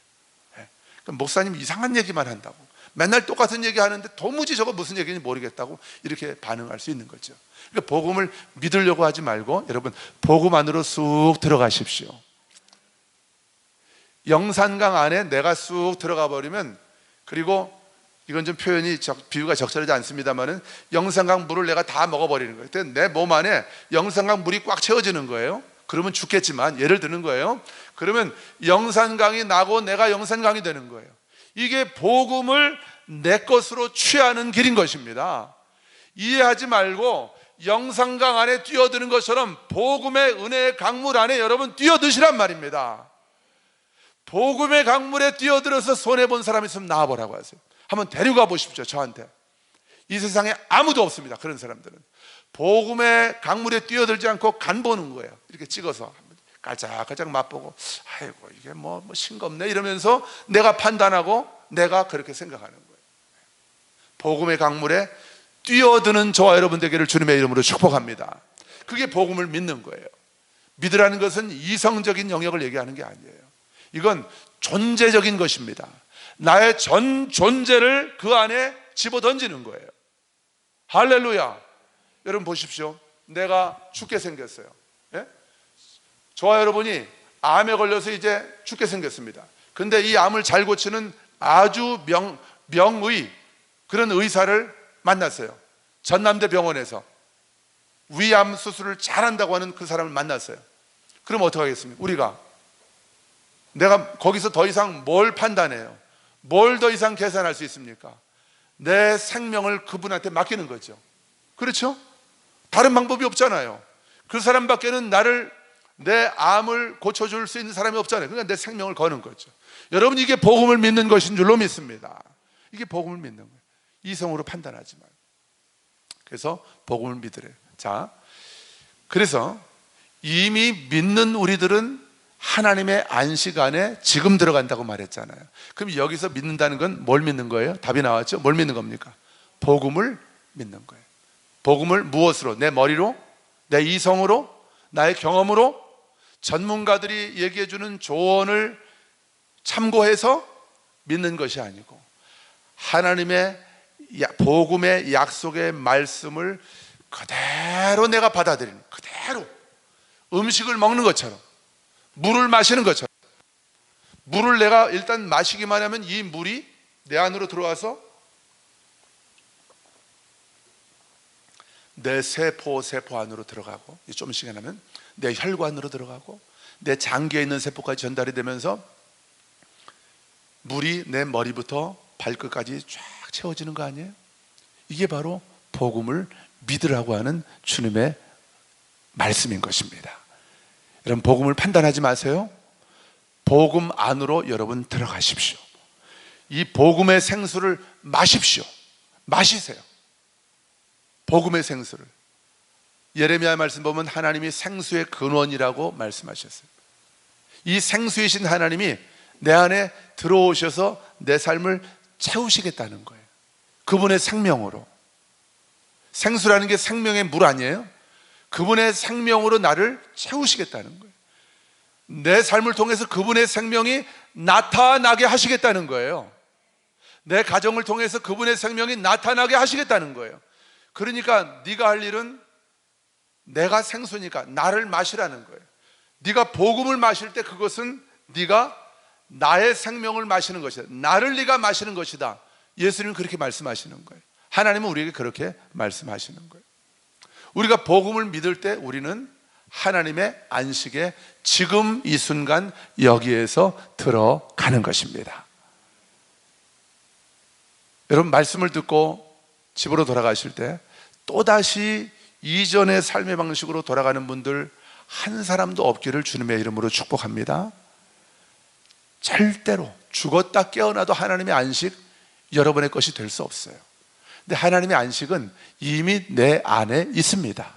그러니까 목사님 이상한 얘기만 한다고, 맨날 똑같은 얘기 하는데 도무지 저거 무슨 얘기인지 모르겠다고 이렇게 반응할 수 있는 거죠. 그러니까 복음을 믿으려고 하지 말고, 여러분 복음 안으로 쑥 들어가십시오. 영산강 안에 내가 쑥 들어가 버리면, 그리고 이건 좀 비유가 적절하지 않습니다만은 영산강 물을 내가 다 먹어버리는 거예요. 그때 내 몸 안에 영산강 물이 꽉 채워지는 거예요. 그러면 죽겠지만, 예를 드는 거예요. 그러면 영산강이 나고 내가 영산강이 되는 거예요. 이게 복음을 내 것으로 취하는 길인 것입니다. 이해하지 말고 영산강 안에 뛰어드는 것처럼 복음의 은혜의 강물 안에 여러분 뛰어드시란 말입니다. 복음의 강물에 뛰어들어서 손해본 사람 있으면 나와보라고 하세요. 한번 데려가 보십시오. 저한테. 이 세상에 아무도 없습니다. 그런 사람들은 복음의 강물에 뛰어들지 않고 간 보는 거예요. 이렇게 찍어서 깔짝깔짝 맛보고, 아이고 이게 뭐 싱겁네 이러면서 내가 판단하고 내가 그렇게 생각하는 거예요. 복음의 강물에 뛰어드는 저와 여러분 되기를 주님의 이름으로 축복합니다. 그게 복음을 믿는 거예요. 믿으라는 것은 이성적인 영역을 얘기하는 게 아니에요. 이건 존재적인 것입니다. 나의 전 존재를 그 안에 집어던지는 거예요. 할렐루야. 여러분 보십시오. 내가 죽게 생겼어요. 예? 저와 여러분이 암에 걸려서 이제 죽게 생겼습니다. 근데 이 암을 잘 고치는 아주 명의 그런 의사를 만났어요. 전남대병원에서 위암 수술을 잘한다고 하는 그 사람을 만났어요. 그럼 어떻게 하겠습니까? 내가 거기서 더 이상 뭘 판단해요? 뭘 더 이상 계산할 수 있습니까? 내 생명을 그분한테 맡기는 거죠. 그렇죠? 다른 방법이 없잖아요. 그 사람밖에는 내 암을 고쳐줄 수 있는 사람이 없잖아요. 그러니까 내 생명을 거는 거죠. 여러분, 이게 복음을 믿는 것인 줄로 믿습니다. 이게 복음을 믿는 거예요. 이성으로 판단하지 말고. 그래서 복음을 믿으래요. 자, 그래서 이미 믿는 우리들은 하나님의 안식 안에 지금 들어간다고 말했잖아요. 그럼 여기서 믿는다는 건 뭘 믿는 거예요? 답이 나왔죠? 뭘 믿는 겁니까? 복음을 믿는 거예요. 복음을 무엇으로? 내 머리로? 내 이성으로? 나의 경험으로? 전문가들이 얘기해주는 조언을 참고해서 믿는 것이 아니고, 하나님의 복음의 약속의 말씀을 그대로 내가 받아들이는, 그대로 음식을 먹는 것처럼, 물을 마시는 것처럼, 물을 내가 일단 마시기만 하면 이 물이 내 안으로 들어와서 내 세포 안으로 들어가고, 좀 시간하면 내 혈관으로 들어가고 내 장기에 있는 세포까지 전달이 되면서 물이 내 머리부터 발끝까지 쫙 채워지는 거 아니에요? 이게 바로 복음을 믿으라고 하는 주님의 말씀인 것입니다. 여러분, 복음을 판단하지 마세요. 복음 안으로 여러분 들어가십시오. 이 복음의 생수를 마십시오. 마시세요. 복음의 생수를. 예레미야 말씀 보면 하나님이 생수의 근원이라고 말씀하셨어요. 이 생수이신 하나님이 내 안에 들어오셔서 내 삶을 채우시겠다는 거예요. 그분의 생명으로. 생수라는 게 생명의 물 아니에요? 그분의 생명으로 나를 채우시겠다는 거예요. 내 삶을 통해서 그분의 생명이 나타나게 하시겠다는 거예요. 내 가정을 통해서 그분의 생명이 나타나게 하시겠다는 거예요. 그러니까 네가 할 일은, 내가 생수니까 나를 마시라는 거예요. 네가 복음을 마실 때 그것은 네가 나의 생명을 마시는 것이다. 나를 네가 마시는 것이다. 예수님은 그렇게 말씀하시는 거예요. 하나님은 우리에게 그렇게 말씀하시는 거예요. 우리가 복음을 믿을 때 우리는 하나님의 안식에 지금 이 순간 여기에서 들어가는 것입니다. 여러분, 말씀을 듣고 집으로 돌아가실 때 또다시 이전의 삶의 방식으로 돌아가는 분들 한 사람도 없기를 주님의 이름으로 축복합니다. 절대로 죽었다 깨어나도 하나님의 안식 여러분의 것이 될 수 없어요. 근데 하나님의 안식은 이미 내 안에 있습니다.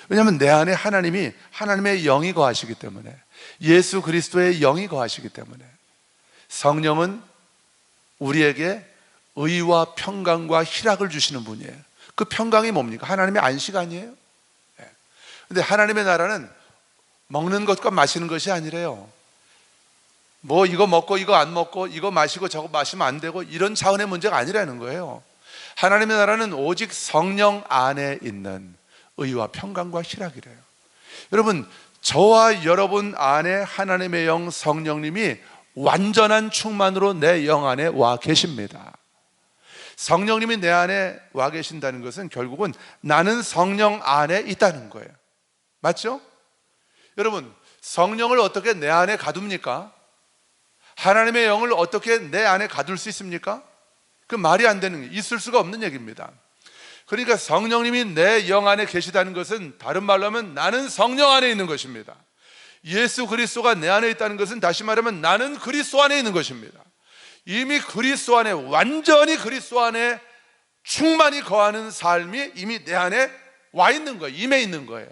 왜냐하면 내 안에 하나님의 영이 거하시기 때문에, 예수 그리스도의 영이 거하시기 때문에. 성령은 우리에게 의와 평강과 희락을 주시는 분이에요. 그 평강이 뭡니까? 하나님의 안식 아니에요? 근데 하나님의 나라는 먹는 것과 마시는 것이 아니래요. 뭐 이거 먹고 이거 안 먹고, 이거 마시고 저거 마시면 안 되고, 이런 차원의 문제가 아니라는 거예요. 하나님의 나라는 오직 성령 안에 있는 의와 평강과 희락이래요. 여러분, 저와 여러분 안에 하나님의 영 성령님이 완전한 충만으로 내 영 안에 와 계십니다. 성령님이 내 안에 와 계신다는 것은 결국은 나는 성령 안에 있다는 거예요. 맞죠? 여러분, 성령을 어떻게 내 안에 가둡니까? 하나님의 영을 어떻게 내 안에 가둘 수 있습니까? 그 말이 안 되는, 있을 수가 없는 얘기입니다. 그러니까 성령님이 내 영 안에 계시다는 것은 다른 말로 하면 나는 성령 안에 있는 것입니다. 예수 그리스도가 내 안에 있다는 것은 다시 말하면 나는 그리스도 안에 있는 것입니다. 이미 그리스도 안에, 완전히 그리스도 안에 충만히 거하는 삶이 이미 내 안에 와 있는 거예요. 임해 있는 거예요.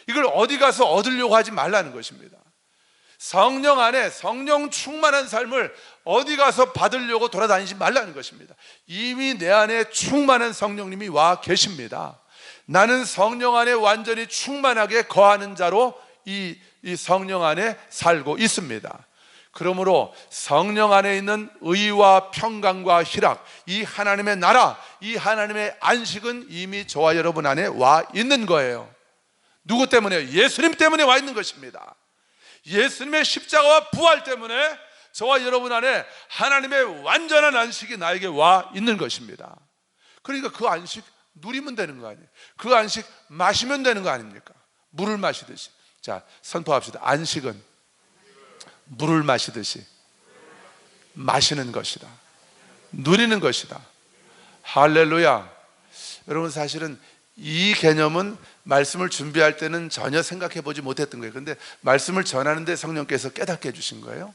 이걸 어디 가서 얻으려고 하지 말라는 것입니다. 성령 안에 성령 충만한 삶을 어디 가서 받으려고 돌아다니지 말라는 것입니다. 이미 내 안에 충만한 성령님이 와 계십니다. 나는 성령 안에 완전히 충만하게 거하는 자로 이 성령 안에 살고 있습니다. 그러므로 성령 안에 있는 의와 평강과 희락, 이 하나님의 나라, 이 하나님의 안식은 이미 저와 여러분 안에 와 있는 거예요. 누구 때문에? 예수님 때문에 와 있는 것입니다. 예수님의 십자가와 부활 때문에 저와 여러분 안에 하나님의 완전한 안식이 나에게 와 있는 것입니다. 그러니까 그 안식 누리면 되는 거 아니에요? 그 안식 마시면 되는 거 아닙니까? 물을 마시듯이. 자, 선포합시다. 안식은 물을 마시듯이 마시는 것이다. 누리는 것이다. 할렐루야. 여러분, 사실은 이 개념은 말씀을 준비할 때는 전혀 생각해 보지 못했던 거예요. 그런데 말씀을 전하는데 성령께서 깨닫게 해주신 거예요.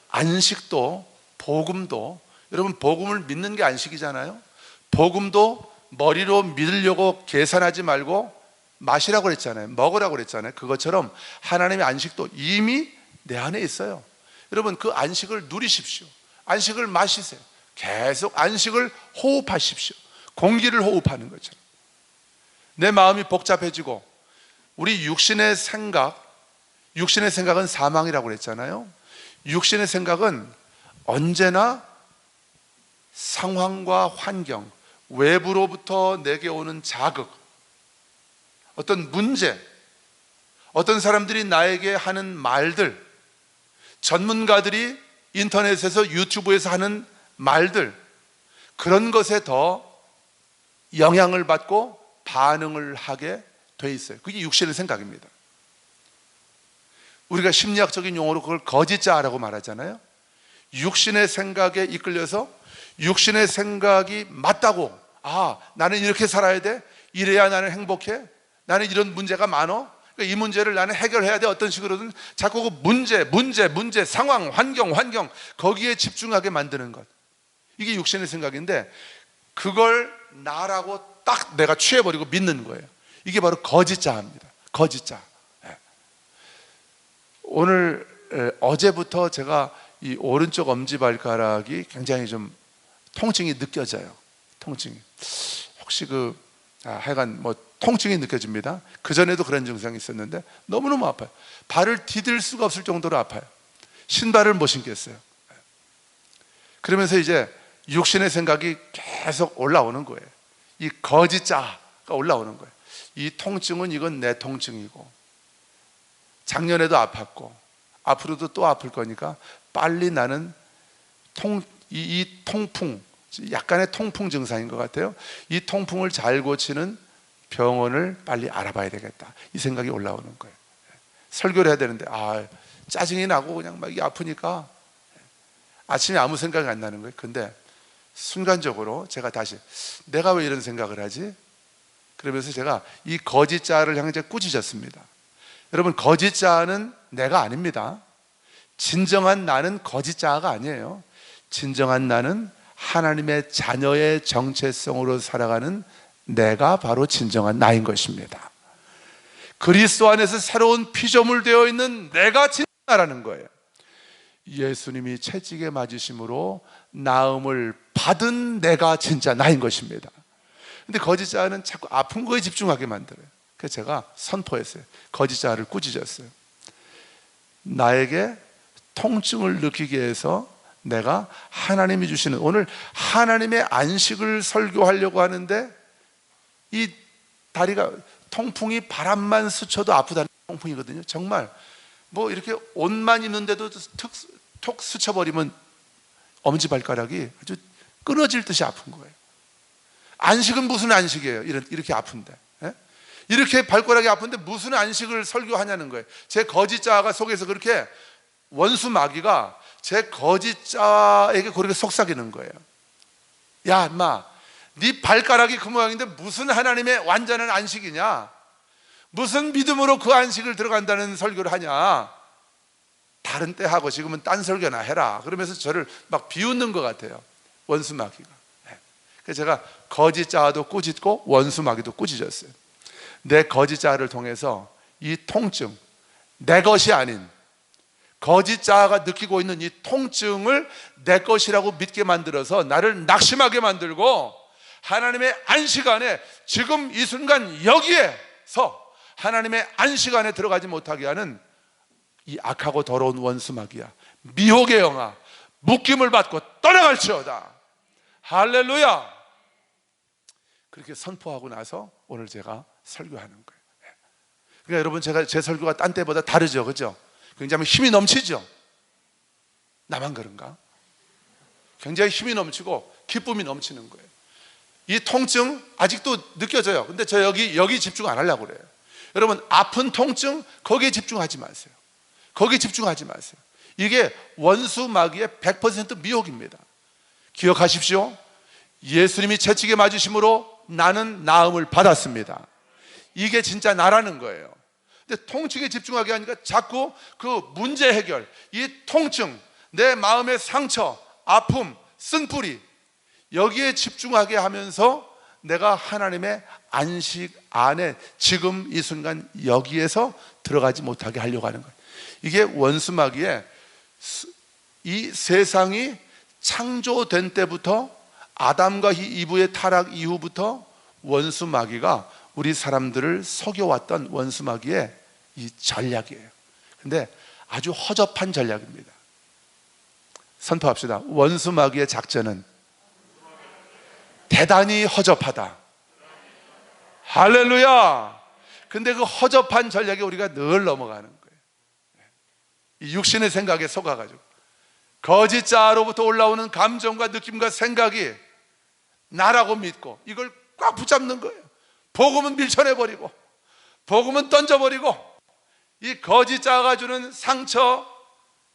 안식도 복음도, 여러분, 복음을 믿는 게 안식이잖아요. 복음도 머리로 믿으려고 계산하지 말고 마시라고 그랬잖아요. 먹으라고 그랬잖아요. 그것처럼 하나님의 안식도 이미 내 안에 있어요. 여러분, 그 안식을 누리십시오. 안식을 마시세요. 계속 안식을 호흡하십시오. 공기를 호흡하는 것처럼. 내 마음이 복잡해지고, 우리 육신의 생각은 사망이라고 그랬잖아요. 육신의 생각은 언제나 상황과 환경, 외부로부터 내게 오는 자극, 어떤 문제, 어떤 사람들이 나에게 하는 말들, 전문가들이 인터넷에서 유튜브에서 하는 말들, 그런 것에 더 영향을 받고 반응을 하게 돼 있어요. 그게 육신의 생각입니다. 우리가 심리학적인 용어로 그걸 거짓자라고 말하잖아요. 육신의 생각에 이끌려서 육신의 생각이 맞다고, 나는 이렇게 살아야 돼, 이래야 나는 행복해, 나는 이런 문제가 많어, 이 문제를 나는 해결해야 돼, 어떤 식으로든 자꾸 그 문제, 상황, 환경 거기에 집중하게 만드는 것, 이게 육신의 생각인데, 그걸 나라고 딱 내가 취해버리고 믿는 거예요. 이게 바로 거짓자입니다. 거짓자. 오늘 어제부터 제가 이 오른쪽 엄지발가락이 굉장히 좀 통증이 느껴져요. 통증이. 혹시 하여간 통증이 느껴집니다. 그전에도 그런 증상이 있었는데 너무너무 아파요. 발을 디딜 수가 없을 정도로 아파요. 신발을 못 신겠어요. 그러면서 이제 육신의 생각이 계속 올라오는 거예요. 이 거짓자가 올라오는 거예요. 이 통증은 이건 내 통증이고, 작년에도 아팠고 앞으로도 또 아플 거니까 빨리 나는 이 통풍, 약간의 통풍 증상인 것 같아요. 이 통풍을 잘 고치는 병원을 빨리 알아봐야 되겠다, 이 생각이 올라오는 거예요. 설교를 해야 되는데 짜증이 나고 그냥 막 아프니까 아침에 아무 생각이 안 나는 거예요. 근데 순간적으로 제가 다시 내가 왜 이런 생각을 하지? 그러면서 제가 이 거짓자를 향해 꾸짖었습니다. 여러분, 거짓자는 내가 아닙니다. 진정한 나는 거짓자가 아니에요. 진정한 나는 하나님의 자녀의 정체성으로 살아가는 내가 바로 진정한 나인 것입니다. 그리스도 안에서 새로운 피조물 되어 있는 내가 진짜 나라는 거예요. 예수님이 채찍에 맞으심으로 나음을 받은 내가 진짜 나인 것입니다. 근데 거짓자는 자꾸 아픈 거에 집중하게 만들어요. 그래서 제가 선포했어요. 거짓자를 꾸짖었어요. 나에게 통증을 느끼게 해서 내가 하나님이 주시는, 오늘 하나님의 안식을 설교하려고 하는데 이 다리가, 통풍이 바람만 스쳐도 아프다는 통풍이거든요. 정말 이렇게 옷만 입는데도 톡 스쳐버리면 엄지발가락이 아주 끊어질 듯이 아픈 거예요. 안식은 무슨 안식이에요? 이렇게 아픈데, 예? 이렇게 발가락이 아픈데 무슨 안식을 설교하냐는 거예요. 제 거짓자가 속에서 그렇게 원수 마귀가 제 거짓자에게 그렇게 속삭이는 거예요. 야 인마, 네 발가락이 그 모양인데 무슨 하나님의 완전한 안식이냐, 무슨 믿음으로 그 안식을 들어간다는 설교를 하냐, 다른 때 하고 지금은 딴 설교나 해라, 그러면서 저를 막 비웃는 것 같아요, 원수 마귀가. 그래서 제가 거짓자도 꾸짖고 원수 마귀도 꾸짖었어요. 내 거짓자를 통해서 이 통증, 내 것이 아닌 거짓자가 느끼고 있는 이 통증을 내 것이라고 믿게 만들어서 나를 낙심하게 만들고, 하나님의 안식 안에 지금 이 순간 여기에서 하나님의 안식 안에 들어가지 못하게 하는 이 악하고 더러운 원수 마귀야, 미혹의 영아, 묶임을 받고 떠나갈지어다. 할렐루야. 그렇게 선포하고 나서 오늘 제가 설교하는 거예요. 그러니까 여러분, 제 설교가 딴 때보다 다르죠, 그죠? 굉장히 힘이 넘치죠? 나만 그런가? 굉장히 힘이 넘치고 기쁨이 넘치는 거예요. 이 통증 아직도 느껴져요. 근데 저 여기 집중 안 하려고 그래요. 여러분, 아픈 통증 거기에 집중하지 마세요. 거기에 집중하지 마세요. 이게 원수 마귀의 100% 미혹입니다. 기억하십시오. 예수님이 채찍에 맞으심으로 나는 나음을 받았습니다. 이게 진짜 나라는 거예요. 근데 통증에 집중하게 하니까 자꾸 그 문제 해결, 이 통증, 내 마음의 상처, 아픔, 쓴뿌리, 여기에 집중하게 하면서 내가 하나님의 안식 안에 지금 이 순간 여기에서 들어가지 못하게 하려고 하는 거예요. 이게 원수 마귀의, 이 세상이 창조된 때부터 아담과 이브의 타락 이후부터 원수 마귀가 우리 사람들을 속여왔던 원수 마귀의 이 전략이에요. 근데 아주 허접한 전략입니다. 선포합시다. 원수 마귀의 작전은 대단히 허접하다. 할렐루야. 근데 그 허접한 전략에 우리가 늘 넘어가는 거예요. 이 육신의 생각에 속아가지고 거짓자로부터 올라오는 감정과 느낌과 생각이 나라고 믿고 이걸 꽉 붙잡는 거예요. 복음은 밀쳐내버리고 복음은 던져버리고 이 거짓자가 주는 상처,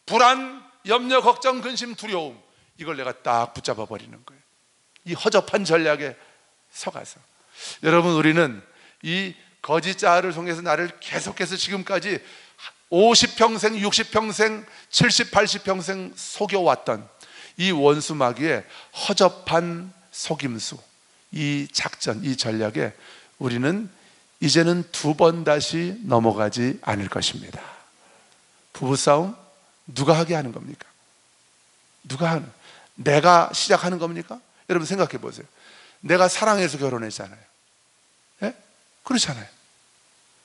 불안, 염려, 걱정, 근심, 두려움, 이걸 내가 딱 붙잡아 버리는 거예요. 이 허접한 전략에 속아서. 여러분, 우리는 이 거짓자를 통해서 나를 계속해서 지금까지 50평생, 60평생, 70, 80평생 속여왔던 이 원수 마귀의 허접한 속임수, 이 작전, 이 전략에 우리는 이제는 두 번 다시 넘어가지 않을 것입니다. 부부싸움 누가 하게 하는 겁니까? 내가 시작하는 겁니까? 여러분 생각해 보세요. 내가 사랑해서 결혼했잖아요. 예? 그렇잖아요.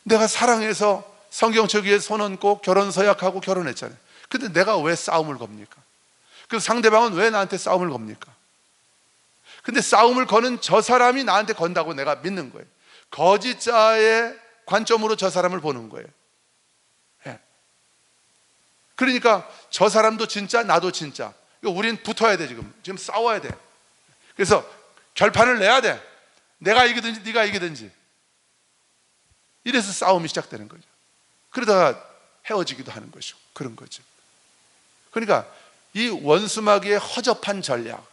내가 사랑해서 성경책 위에 손 얹고 결혼 서약하고 결혼했잖아요. 근데 내가 왜 싸움을 겁니까? 그 상대방은 왜 나한테 싸움을 겁니까? 근데 싸움을 거는 저 사람이 나한테 건다고 내가 믿는 거예요. 거짓자의 관점으로 저 사람을 보는 거예요. 예. 그러니까 저 사람도 진짜, 나도 진짜. 우린 붙어야 돼. 지금 싸워야 돼. 그래서 결판을 내야 돼. 내가 이기든지 네가 이기든지. 이래서 싸움이 시작되는 거죠. 그러다가 헤어지기도 하는 것이고 그런 거죠. 그러니까 이 원수마귀의 허접한 전략,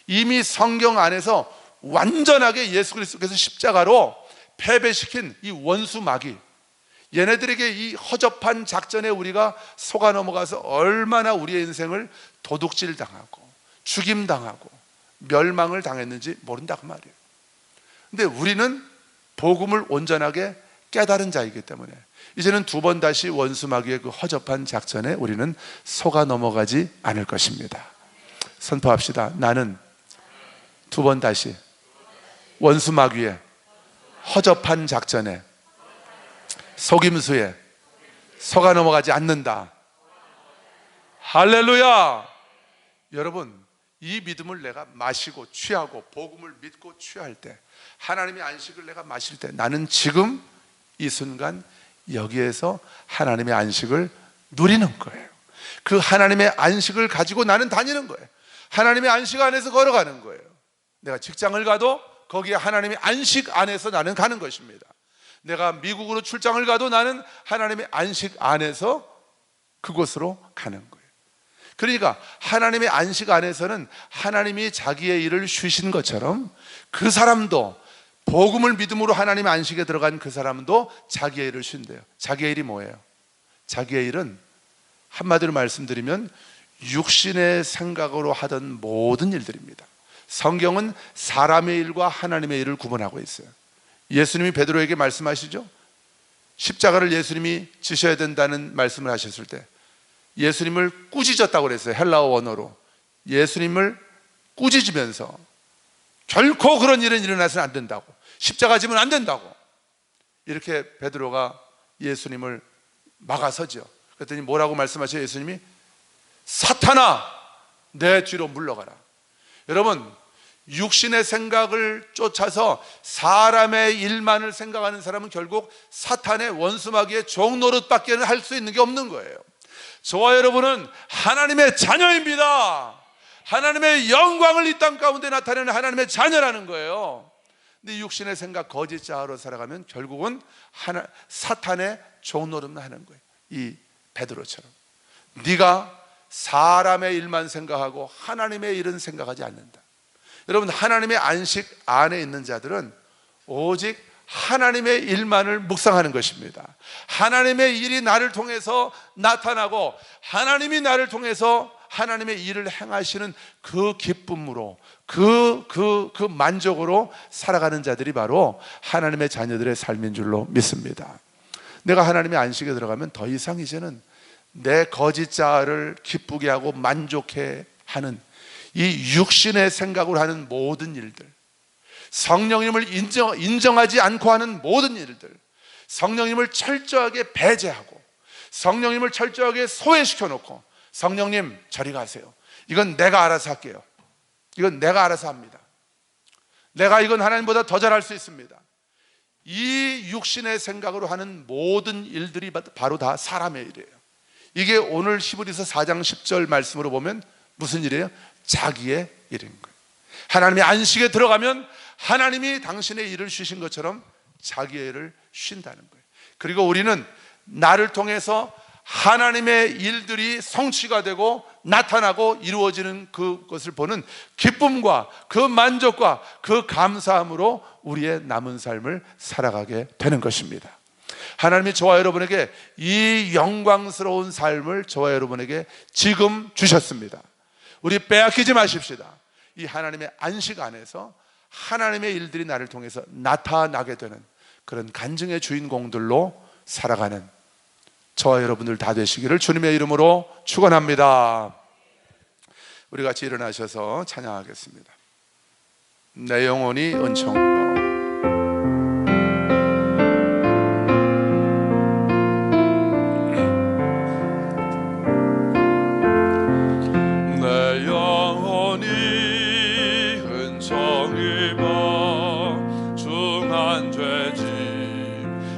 이미 성경 안에서 완전하게 예수 그리스도께서 십자가로 패배시킨 이 원수마귀, 얘네들에게 이 허접한 작전에 우리가 속아 넘어가서 얼마나 우리의 인생을 도둑질 당하고 죽임 당하고 멸망을 당했는지 모른다고 말이에요. 근데 우리는 복음을 온전하게 깨달은 자이기 때문에 이제는 두 번 다시 원수마귀의 그 허접한 작전에 우리는 속아 넘어가지 않을 것입니다. 선포합시다. 나는 두 번 다시 원수마귀의 허접한 작전에, 속임수에 속아 넘어가지 않는다. 할렐루야. 여러분, 이 믿음을 내가 마시고 취하고 복음을 믿고 취할 때, 하나님의 안식을 내가 마실 때, 나는 지금 이 순간 여기에서 하나님의 안식을 누리는 거예요. 그 하나님의 안식을 가지고 나는 다니는 거예요. 하나님의 안식 안에서 걸어가는 거예요. 내가 직장을 가도 거기에 하나님의 안식 안에서 나는 가는 것입니다. 내가 미국으로 출장을 가도 나는 하나님의 안식 안에서 그곳으로 가는 거예요. 그러니까 하나님의 안식 안에서는 하나님이 자기의 일을 쉬신 것처럼 그 사람도, 복음을 믿음으로 하나님의 안식에 들어간 그 사람도 자기의 일을 쉰대요. 자기의 일이 뭐예요? 자기의 일은 한마디로 말씀드리면 육신의 생각으로 하던 모든 일들입니다. 성경은 사람의 일과 하나님의 일을 구분하고 있어요. 예수님이 베드로에게 말씀하시죠. 십자가를 예수님이 지셔야 된다는 말씀을 하셨을 때 예수님을 꾸짖었다고 그랬어요. 헬라어 원어로 예수님을 꾸짖으면서 결코 그런 일은 일어나서는 안 된다고, 십자가 지면 안 된다고, 이렇게 베드로가 예수님을 막아서죠. 그랬더니 뭐라고 말씀하셔요? 예수님이 사탄아 내 뒤로 물러가라. 여러분, 육신의 생각을 쫓아서 사람의 일만을 생각하는 사람은 결국 사탄의 원수마귀의 종노릇밖에 할 수 있는 게 없는 거예요. 저와 여러분은 하나님의 자녀입니다. 하나님의 영광을 이 땅 가운데 나타내는 하나님의 자녀라는 거예요. 근데 육신의 생각, 거짓 자아로 살아가면 결국은 사탄의 종노릇만 하는 거예요. 이 베드로처럼 네가 사람의 일만 생각하고 하나님의 일은 생각하지 않는다. 여러분, 하나님의 안식 안에 있는 자들은 오직 하나님의 일만을 묵상하는 것입니다. 하나님의 일이 나를 통해서 나타나고 하나님이 나를 통해서 하나님의 일을 행하시는 그 기쁨으로, 그 만족으로 살아가는 자들이 바로 하나님의 자녀들의 삶인 줄로 믿습니다. 내가 하나님의 안식에 들어가면 더 이상 이제는 내 거짓 자아를 기쁘게 하고 만족해 하는 이 육신의 생각으로 하는 모든 일들, 성령님을 인정하지 않고 하는 모든 일들, 성령님을 철저하게 배제하고 성령님을 철저하게 소외시켜 놓고 성령님 저리 가세요, 이건 내가 알아서 할게요, 이건 내가 알아서 합니다, 내가 이건 하나님보다 더 잘할 수 있습니다. 이 육신의 생각으로 하는 모든 일들이 바로 다 사람의 일이에요. 이게 오늘 히브리서 4장 10절 말씀으로 보면 무슨 일이에요? 자기의 일인 거예요. 하나님의 안식에 들어가면 하나님이 당신의 일을 쉬신 것처럼 자기의 일을 쉰다는 거예요. 그리고 우리는 나를 통해서 하나님의 일들이 성취가 되고 나타나고 이루어지는 그것을 보는 기쁨과 그 만족과 그 감사함으로 우리의 남은 삶을 살아가게 되는 것입니다. 하나님이 저와 여러분에게 이 영광스러운 삶을 저와 여러분에게 지금 주셨습니다. 우리 빼앗기지 마십시다. 이 하나님의 안식 안에서 하나님의 일들이 나를 통해서 나타나게 되는 그런 간증의 주인공들로 살아가는 저와 여러분들 다 되시기를 주님의 이름으로 축원합니다. 우리 같이 일어나셔서 찬양하겠습니다. 내 영혼이 은총으로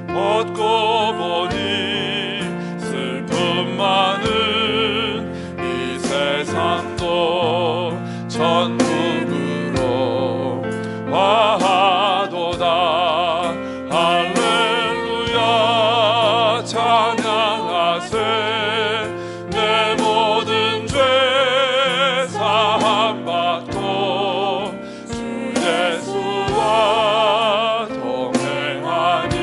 벗고 보니 슬픔 많은 이 세상도 천국으로 와도다. 할렐루야 찬양하세. 내 모든 죄 사함 받고 주 예수와 동행하니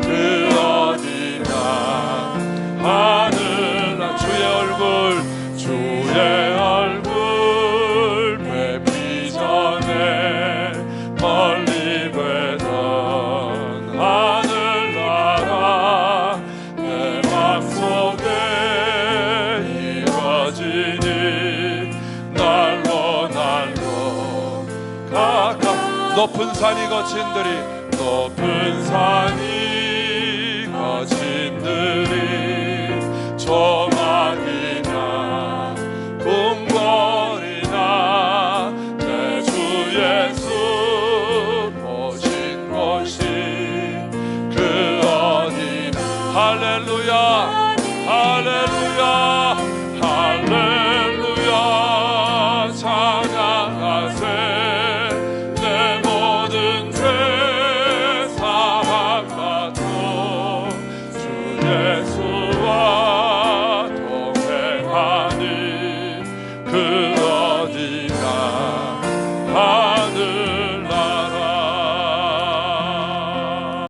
그 어디나 하늘나 주의 얼굴 뵙기 전에 멀리 되던 하늘나라 내 맘속에 이루어지니 날로 가까 높은 산이 거친들이 높은 산이